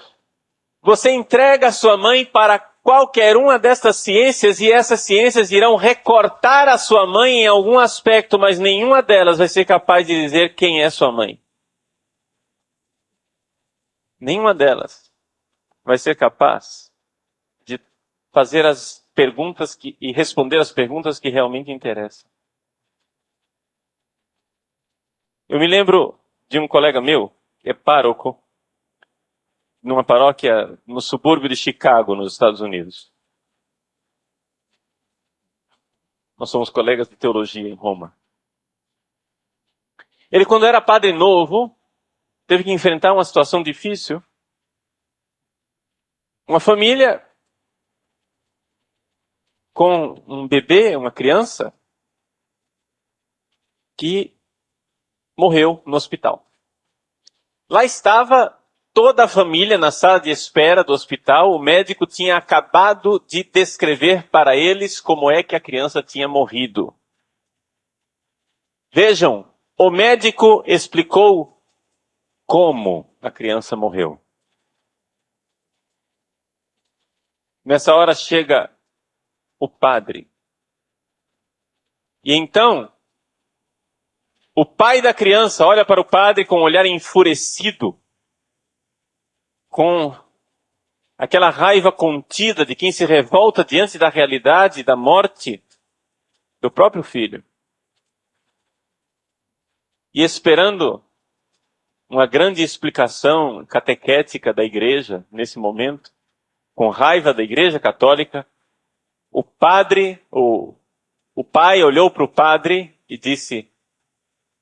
Speaker 2: você entrega a sua mãe para qualquer uma destas ciências e essas ciências irão recortar a sua mãe em algum aspecto, mas nenhuma delas vai ser capaz de dizer quem é sua mãe. Nenhuma delas vai ser capaz de fazer as perguntas e responder as perguntas que realmente interessam. Eu me lembro de um colega meu, que é pároco, numa paróquia no subúrbio de Chicago, nos Estados Unidos. Nós somos colegas de teologia em Roma. Ele, quando era padre novo, teve que enfrentar uma situação difícil. Uma família com um bebê, uma criança, que morreu no hospital. Lá estava toda a família na sala de espera do hospital. O médico tinha acabado de descrever para eles como é que a criança tinha morrido. Vejam, o médico explicou como a criança morreu. Nessa hora chega o padre. E então, o pai da criança olha para o padre com um olhar enfurecido, com aquela raiva contida de quem se revolta diante da realidade da morte do próprio filho. E esperando uma grande explicação catequética da igreja nesse momento, com raiva da igreja católica, o pai olhou para o padre e disse: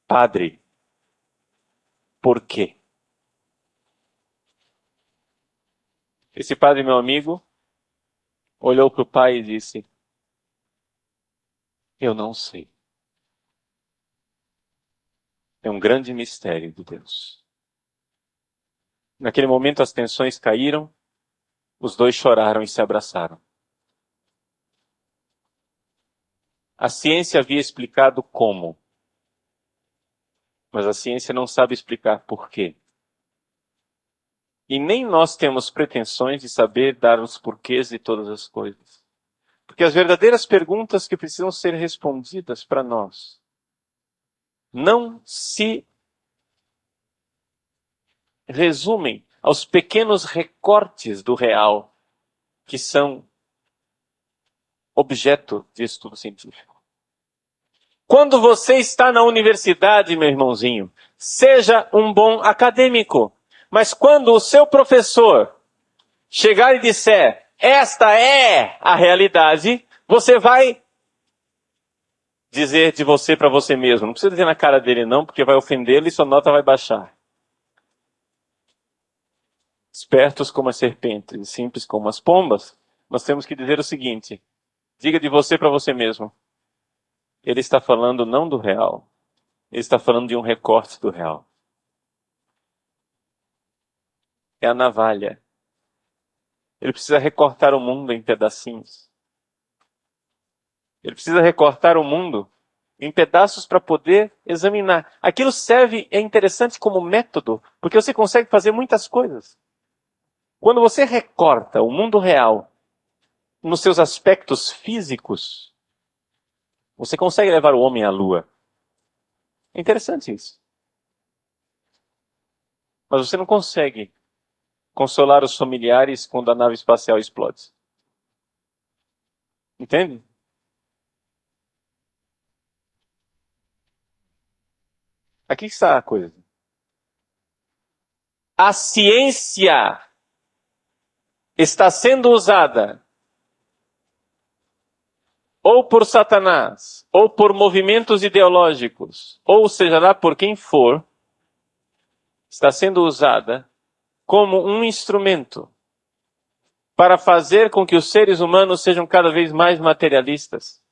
Speaker 2: Padre, por quê? Esse padre, meu amigo, olhou para o pai e disse: eu não sei. É um grande mistério de Deus. Naquele momento as tensões caíram, os dois choraram e se abraçaram. A ciência havia explicado como, mas a ciência não sabe explicar por quê. E nem nós temos pretensões de saber dar os porquês de todas as coisas. Porque as verdadeiras perguntas que precisam ser respondidas para nós não se resumem aos pequenos recortes do real que são objeto de estudo científico. Quando você está na universidade, meu irmãozinho, seja um bom acadêmico. Mas quando o seu professor chegar e disser, esta é a realidade, você vai dizer de você para você mesmo. Não precisa dizer na cara dele não, porque vai ofendê-lo e sua nota vai baixar. Espertos como as serpentes e simples como as pombas, nós temos que dizer o seguinte: diga de você para você mesmo. Ele está falando não do real, ele está falando de um recorte do real. É a navalha. Ele precisa recortar o mundo em pedacinhos. Ele precisa recortar o mundo em pedaços para poder examinar. Aquilo serve, é interessante como método, porque você consegue fazer muitas coisas. Quando você recorta o mundo real nos seus aspectos físicos, você consegue levar o homem à lua. É interessante isso. Mas você não consegue consolar os familiares quando a nave espacial explode. Entende? Aqui está a coisa. A ciência está sendo usada ou por Satanás, ou por movimentos ideológicos, ou seja lá por quem for, está sendo usada como um instrumento para fazer com que os seres humanos sejam cada vez mais materialistas,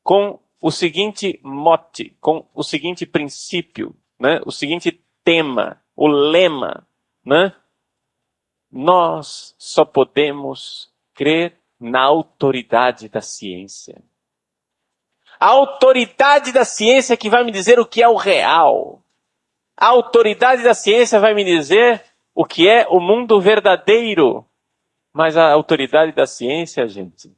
Speaker 2: com o seguinte mote, com o seguinte princípio, né? O seguinte tema, o lema, né? Nós só podemos crer na autoridade da ciência. A autoridade da ciência que vai me dizer o que é o real. A autoridade da ciência vai me dizer o que é o mundo verdadeiro. Mas a autoridade da ciência, gente,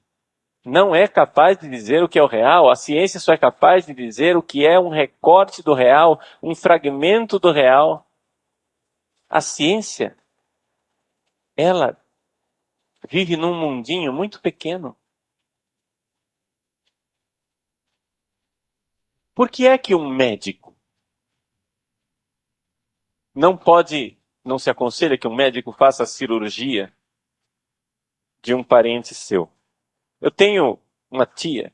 Speaker 2: não é capaz de dizer o que é o real. A ciência só é capaz de dizer o que é um recorte do real, um fragmento do real. A ciência, ela vive num mundinho muito pequeno. Por que é que um médico não se aconselha que um médico faça a cirurgia de um parente seu? Eu tenho uma tia,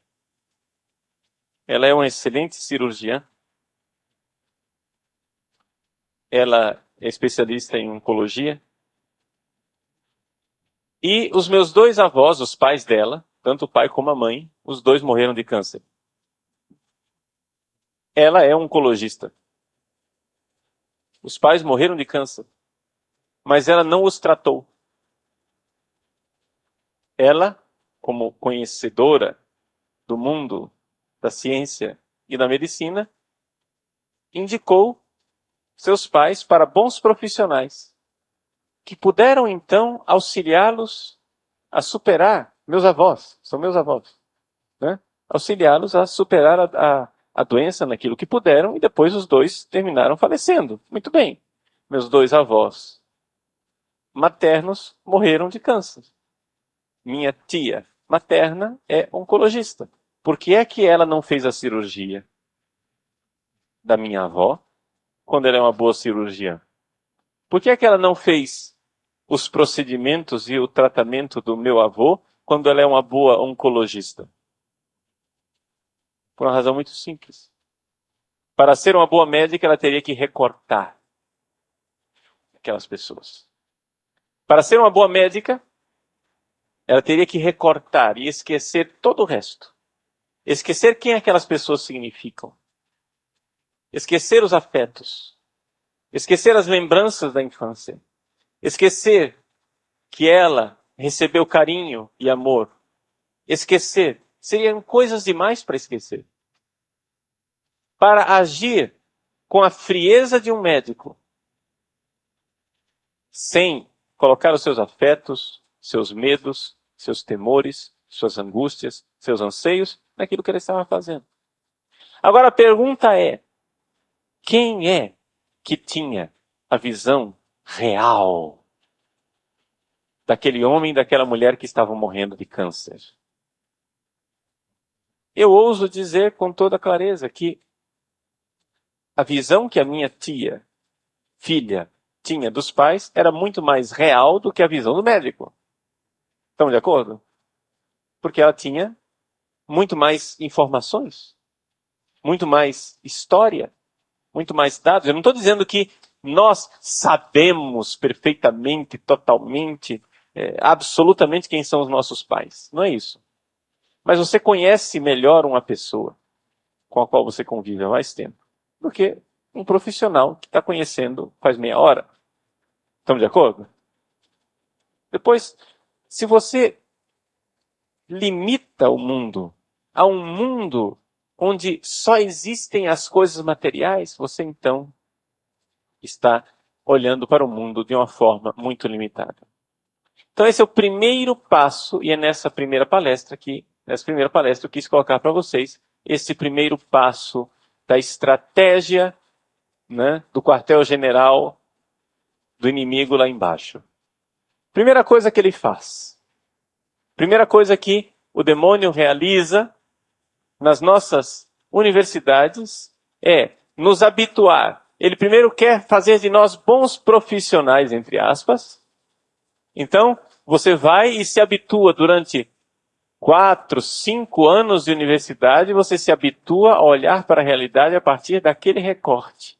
Speaker 2: ela é uma excelente cirurgiã, ela é especialista em oncologia, e os meus dois avós, os pais dela, tanto o pai como a mãe, os dois morreram de câncer. Ela é oncologista. Os pais morreram de câncer, mas ela não os tratou. Ela, como conhecedora do mundo da ciência e da medicina, indicou seus pais para bons profissionais, que puderam então auxiliá-los a superar, meus avós, são meus avós, né? Auxiliá-los a superar a doença naquilo que puderam, e depois os dois terminaram falecendo. Muito bem. Meus dois avós maternos morreram de câncer. Minha tia materna é oncologista. Por que é que ela não fez a cirurgia da minha avó, quando ela é uma boa cirurgiã? Por que é que ela não fez os procedimentos e o tratamento do meu avô, quando ela é uma boa oncologista? Por uma razão muito simples. Para ser uma boa médica, ela teria que recortar aquelas pessoas. Para ser uma boa médica, ela teria que recortar e esquecer todo o resto. Esquecer quem aquelas pessoas significam. Esquecer os afetos. Esquecer as lembranças da infância. Esquecer que ela recebeu carinho e amor. Esquecer. Seriam coisas demais para esquecer. Para agir com a frieza de um médico, sem colocar os seus afetos, seus medos, seus temores, suas angústias, seus anseios naquilo que ele estava fazendo. Agora a pergunta é: quem é que tinha a visão real daquele homem e daquela mulher que estavam morrendo de câncer? Eu ouso dizer com toda clareza que a visão que a minha tia, filha, tinha dos pais era muito mais real do que a visão do médico. Estão de acordo? Porque ela tinha muito mais informações, muito mais história, muito mais dados. Eu não estou dizendo que nós sabemos perfeitamente, totalmente, absolutamente quem são os nossos pais. Não é isso. Mas você conhece melhor uma pessoa com a qual você convive há mais tempo do que um profissional que está conhecendo faz meia hora. Estamos de acordo? Depois, se você limita o mundo a um mundo onde só existem as coisas materiais, você então está olhando para o mundo de uma forma muito limitada. Então esse é o primeiro passo, e é nessa primeira palestra eu quis colocar para vocês esse primeiro passo da estratégia, né, do quartel-general do inimigo lá embaixo. Primeira coisa que ele faz. Primeira coisa que o demônio realiza nas nossas universidades é nos habituar. Ele primeiro quer fazer de nós bons profissionais, entre aspas. Então, você vai e se habitua durante 4, 5 anos de universidade, você se habitua a olhar para a realidade a partir daquele recorte.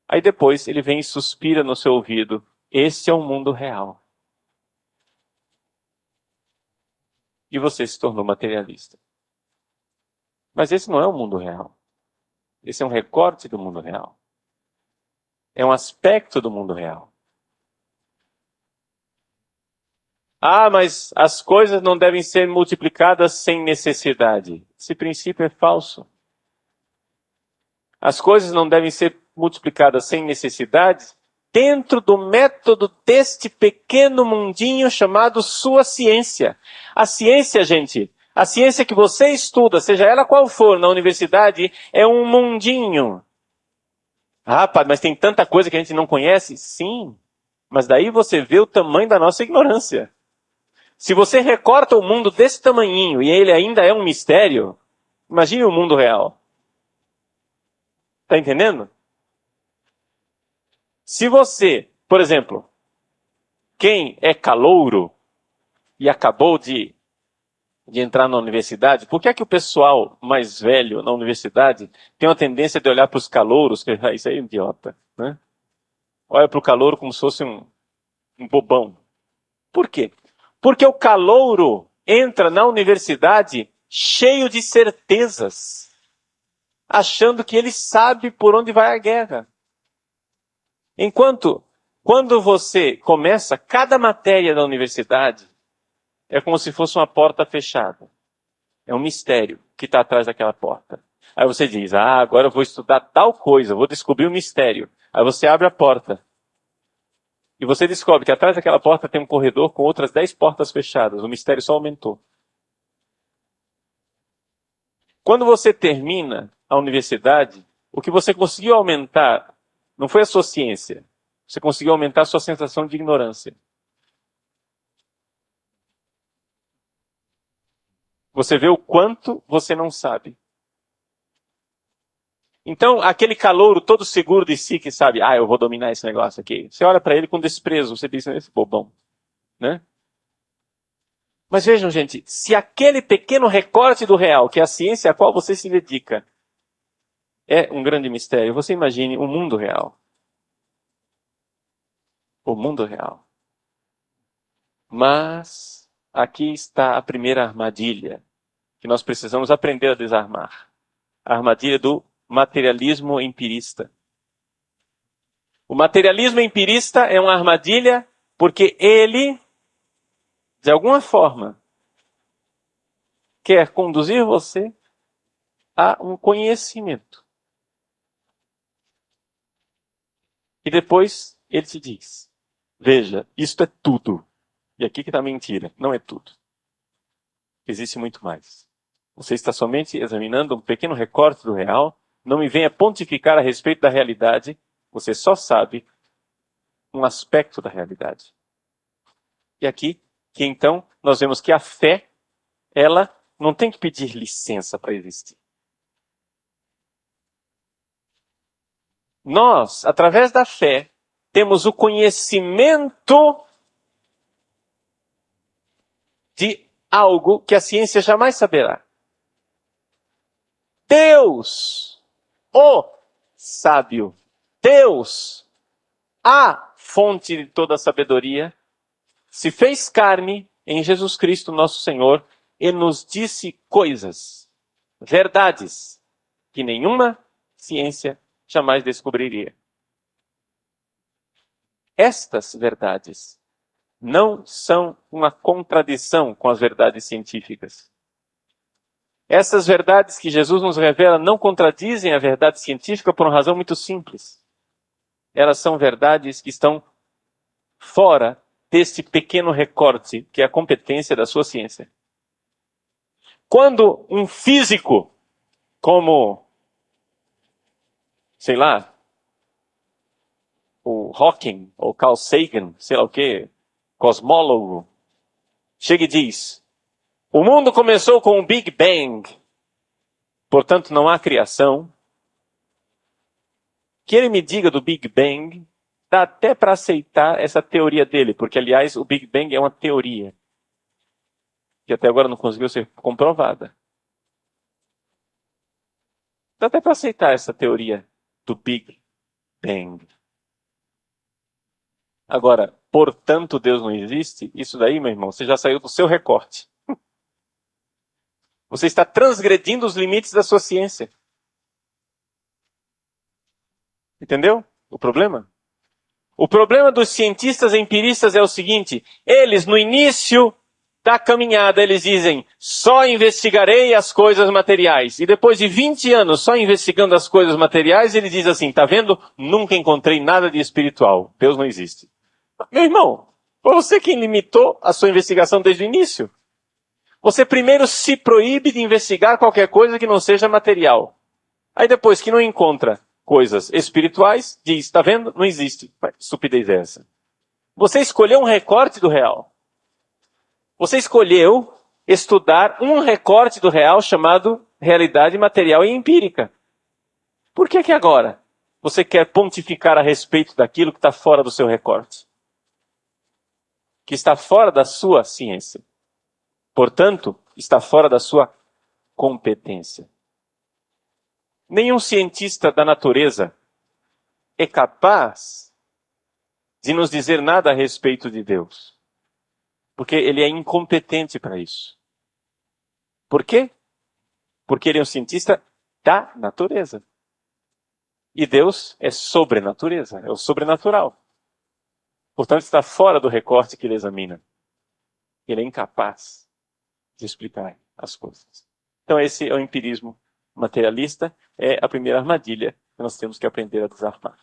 Speaker 2: Aí depois ele vem e suspira no seu ouvido: esse é o mundo real. E você se tornou materialista. Mas esse não é o mundo real. Esse é um recorte do mundo real. É um aspecto do mundo real. Ah, mas as coisas não devem ser multiplicadas sem necessidade. Esse princípio é falso. as coisas não devem ser multiplicadas sem necessidade, dentro do método deste pequeno mundinho chamado sua ciência. A ciência, gente, a ciência que você estuda, seja ela qual for na universidade, é um mundinho. Ah, padre, mas tem tanta coisa que a gente não conhece? Sim, mas daí você vê o tamanho da nossa ignorância. Se você recorta o mundo desse tamanhinho e ele ainda é um mistério, imagine o mundo real. Está entendendo? Se você, por exemplo, quem é calouro e acabou de entrar na universidade, por que é que o pessoal mais velho na universidade tem uma tendência de olhar para os calouros, que isso aí é idiota, né? Olha para o calouro como se fosse um bobão. Por quê? Porque o calouro entra na universidade cheio de certezas, achando que ele sabe por onde vai a guerra. Enquanto, quando você começa cada matéria da universidade, é como se fosse uma porta fechada. É um mistério que está atrás daquela porta. Aí você diz, agora eu vou estudar tal coisa, vou descobrir o mistério. Aí você abre a porta. E você descobre que atrás daquela porta tem um corredor com outras 10 portas fechadas. O mistério só aumentou. Quando você termina a universidade, o que você conseguiu aumentar não foi a sua ciência. Você conseguiu aumentar a sua sensação de ignorância. Você vê o quanto você não sabe. Então, aquele calouro todo seguro de si que sabe, eu vou dominar esse negócio aqui. Você olha para ele com desprezo, você diz, esse bobão, né? Mas vejam, gente, se aquele pequeno recorte do real, que é a ciência a qual você se dedica, é um grande mistério, você imagine o mundo real. O mundo real. Mas aqui está a primeira armadilha que nós precisamos aprender a desarmar. A armadilha do materialismo empirista. O materialismo empirista é uma armadilha porque ele, de alguma forma, quer conduzir você a um conhecimento. E depois ele te diz, veja, isto é tudo. E aqui que está a mentira, não é tudo. Existe muito mais. Você está somente examinando um pequeno recorte do real, não me venha pontificar a respeito da realidade, você só sabe um aspecto da realidade. E aqui, que então, nós vemos que a fé, ela não tem que pedir licença para existir. Nós, através da fé, temos o conhecimento de algo que a ciência jamais saberá. Deus, o sábio, Deus, a fonte de toda a sabedoria, se fez carne em Jesus Cristo, nosso Senhor, e nos disse coisas, verdades, que nenhuma ciência jamais descobriria. Estas verdades não são uma contradição com as verdades científicas. Essas verdades que Jesus nos revela não contradizem a verdade científica por uma razão muito simples. Elas são verdades que estão fora deste pequeno recorte que é a competência da sua ciência. Quando um físico, como, sei lá, o Hawking, ou Carl Sagan, sei lá o quê, cosmólogo, chega e diz, o mundo começou com o Big Bang, portanto não há criação. Que ele me diga do Big Bang, dá até para aceitar essa teoria dele, porque aliás o Big Bang é uma teoria, que até agora não conseguiu ser comprovada. Dá até para aceitar essa teoria do Big Bang. Agora, portanto Deus não existe, isso daí, meu irmão, você já saiu do seu recorte. Você está transgredindo os limites da sua ciência. Entendeu o problema? O problema dos cientistas empiristas é o seguinte, eles no início da caminhada, eles dizem, só investigarei as coisas materiais. E depois de 20 anos só investigando as coisas materiais, ele diz assim, tá vendo? Nunca encontrei nada de espiritual. Deus não existe. Meu irmão, foi você quem limitou a sua investigação desde o início. Você primeiro se proíbe de investigar qualquer coisa que não seja material. Aí depois que não encontra coisas espirituais, diz, tá vendo? Não existe. Que estupidez é essa? Você escolheu um recorte do real. Você escolheu estudar um recorte do real chamado realidade material e empírica. Por que agora você quer pontificar a respeito daquilo que está fora do seu recorte? Que está fora da sua ciência. Portanto, está fora da sua competência. Nenhum cientista da natureza é capaz de nos dizer nada a respeito de Deus. Porque ele é incompetente para isso. Por quê? Porque ele é um cientista da natureza. E Deus é sobrenatureza, é o sobrenatural. Portanto, está fora do recorte que ele examina. Ele é incapaz de explicar as coisas. Então esse é o empirismo materialista, é a primeira armadilha que nós temos que aprender a desarmar.